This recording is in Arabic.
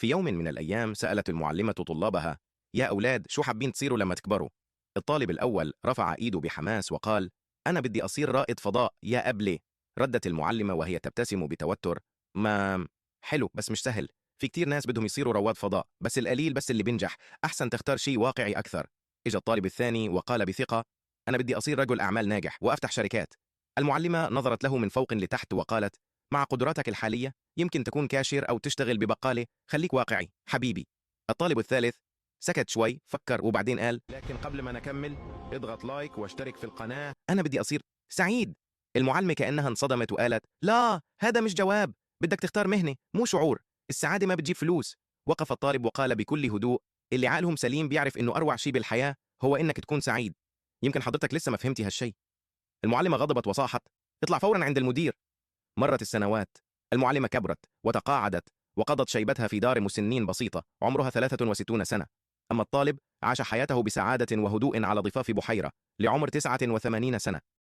في يوم من الأيام سألت المعلمة طلابها: يا أولاد، شو حابين تصيروا لما تكبروا؟ الطالب الأول رفع إيده بحماس وقال: أنا بدي أصير رائد فضاء يا أبلة. ردت المعلمة وهي تبتسم بتوتر: ما حلو بس مش سهل، في كتير ناس بدهم يصيروا رواد فضاء، بس القليل بس اللي بينجح، أحسن تختار شيء واقعي أكثر. إجا الطالب الثاني وقال بثقة: أنا بدي أصير رجل أعمال ناجح وأفتح شركات. المعلمة نظرت له من فوق لتحت وقالت: مع قدراتك الحالية يمكن تكون كاشير أو تشتغل ببقالة، خليك واقعي حبيبي. الطالب الثالث سكت شوي، فكر وبعدين قال: لكن قبل ما نكمل، اضغط لايك واشترك في القناة، أنا بدي أصير سعيد. المعلمة كأنها انصدمت وقالت: لا، هذا مش جواب، بدك تختار مهنة مو شعور، السعادة ما بتجيب فلوس. وقف الطالب وقال بكل هدوء: اللي عقلهم سليم بيعرف إنه أروع شيء بالحياة هو إنك تكون سعيد. يمكن حضرتك لسه ما فهمتي هالشيء. المعلمة غضبت وصاحت: اطلع فورا عند المدير. مرت السنوات، المعلمة كبرت وتقاعدت وقضت شيبتها في دار مسنين بسيطة عمرها 63 سنة. أما الطالب عاش حياته بسعادة وهدوء على ضفاف بحيرة لعمر 89 سنة.